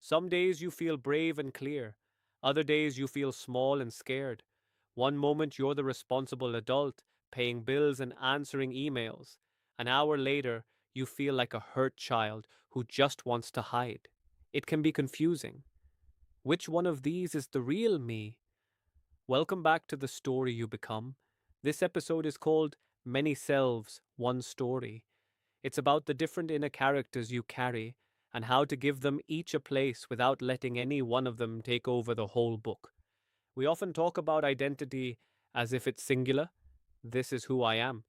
Some days you feel brave and clear. Other days you feel small and scared. One moment you're the responsible adult, paying bills and answering emails. An hour later, you feel like a hurt child who just wants to hide. It can be confusing. Which one of these is the real me? Welcome back to the story you become. This episode is called Many Selves, One Story. It's about the different inner characters you carry and how to give them each a place without letting any one of them take over the whole book. We often talk about identity as if it's singular. This is who I am.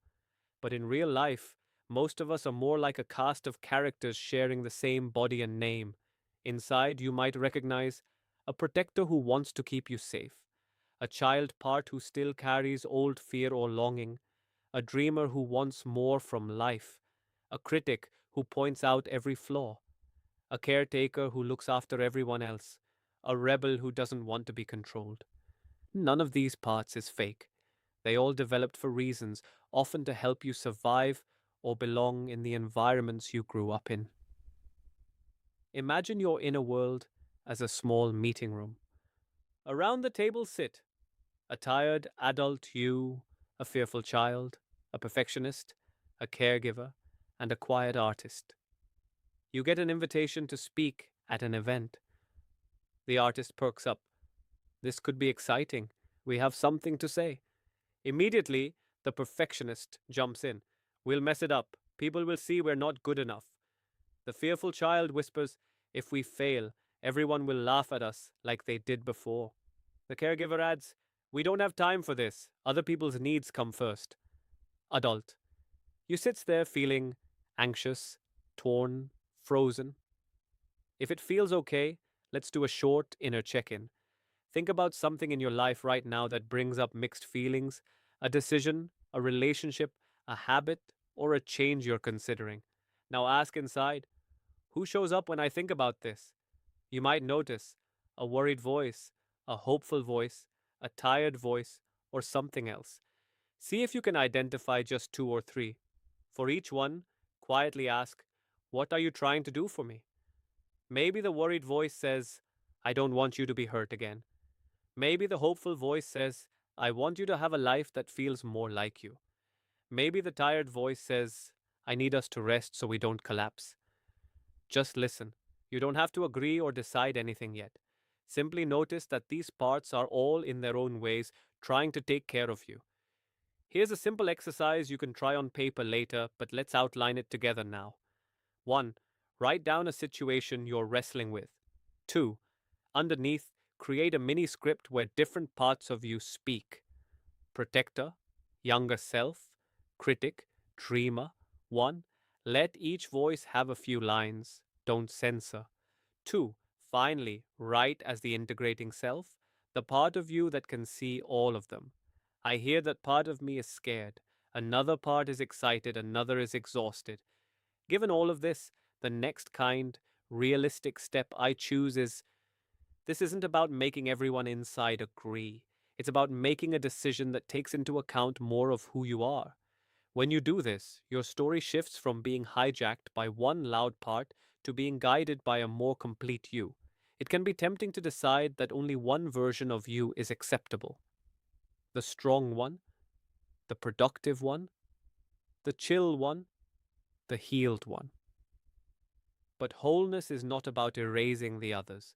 But in real life, most of us are more like a cast of characters sharing the same body and name. Inside, you might recognize a protector who wants to keep you safe, a child part who still carries old fear or longing, a dreamer who wants more from life, a critic who points out every flaw, a caretaker who looks after everyone else, a rebel who doesn't want to be controlled. None of these parts is fake. They all developed for reasons, often to help you survive or belong in the environments you grew up in. Imagine your inner world as a small meeting room. Around the table sit a tired adult you, a fearful child, a perfectionist, a caregiver, and a quiet artist. You get an invitation to speak at an event. The artist perks up. This could be exciting. We have something to say. Immediately, the perfectionist jumps in. We'll mess it up. People will see we're not good enough. The fearful child whispers, if we fail, everyone will laugh at us like they did before. The caregiver adds, we don't have time for this. Other people's needs come first. Adult. You sit there feeling anxious, torn, frozen. If it feels okay, let's do a short inner check in. Think about something in your life right now that brings up mixed feelings, a decision, a relationship, a habit, or a change you're considering. Now ask inside, who shows up when I think about this? You might notice a worried voice, a hopeful voice, a tired voice, or something else. See if you can identify just two or three. For each one, quietly ask, what are you trying to do for me? Maybe the worried voice says, I don't want you to be hurt again. Maybe the hopeful voice says, I want you to have a life that feels more like you. Maybe the tired voice says, I need us to rest so we don't collapse. Just listen. You don't have to agree or decide anything yet. Simply notice that these parts are all in their own ways trying to take care of you. Here's a simple exercise you can try on paper later, but let's outline it together now. 1. Write down a situation you're wrestling with. 2. Underneath, create a mini script where different parts of you speak. Protector, younger self, critic, dreamer. 1. Let each voice have a few lines. Don't censor. 2. Finally, write as the integrating self, the part of you that can see all of them. I hear that part of me is scared, another part is excited, another is exhausted. Given all of this, the next kind, realistic step I choose is this isn't about making everyone inside agree. It's about making a decision that takes into account more of who you are. When you do this, your story shifts from being hijacked by one loud part to being guided by a more complete you. It can be tempting to decide that only one version of you is acceptable: the strong one, the productive one, the chill one, the healed one. But wholeness is not about erasing the others.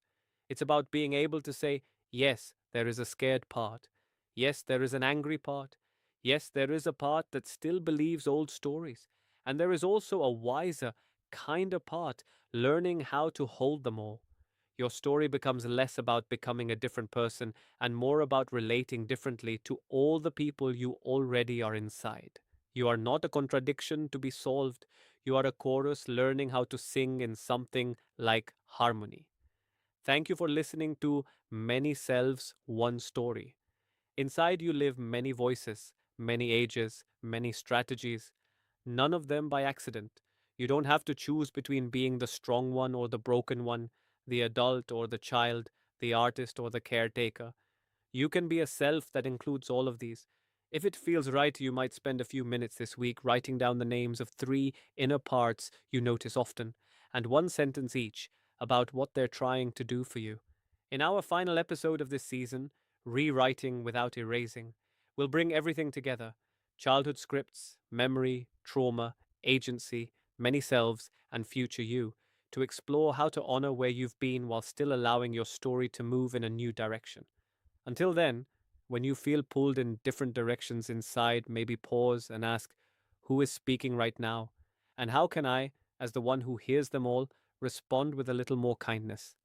It's about being able to say, yes, there is a scared part. Yes, there is an angry part. Yes, there is a part that still believes old stories. And there is also a wiser, kinder part, learning how to hold them all. Your story becomes less about becoming a different person and more about relating differently to all the people you already are inside. You are not a contradiction to be solved. You are a chorus learning how to sing in something like harmony. Thank you for listening to Many Selves, One Story. Inside you live many voices, many ages, many strategies, none of them by accident. You don't have to choose between being the strong one or the broken one, the adult or the child, the artist or the caretaker. You can be a self that includes all of these. If it feels right, you might spend a few minutes this week writing down the names of three inner parts you notice often, and one sentence each, about what they're trying to do for you. In our final episode of this season, Rewriting Without Erasing, we'll bring everything together: childhood scripts, memory, trauma, agency, many selves, and future you, to explore how to honor where you've been while still allowing your story to move in a new direction. Until then, when you feel pulled in different directions inside, maybe pause and ask, who is speaking right now? And how can I, as the one who hears them all, respond with a little more kindness?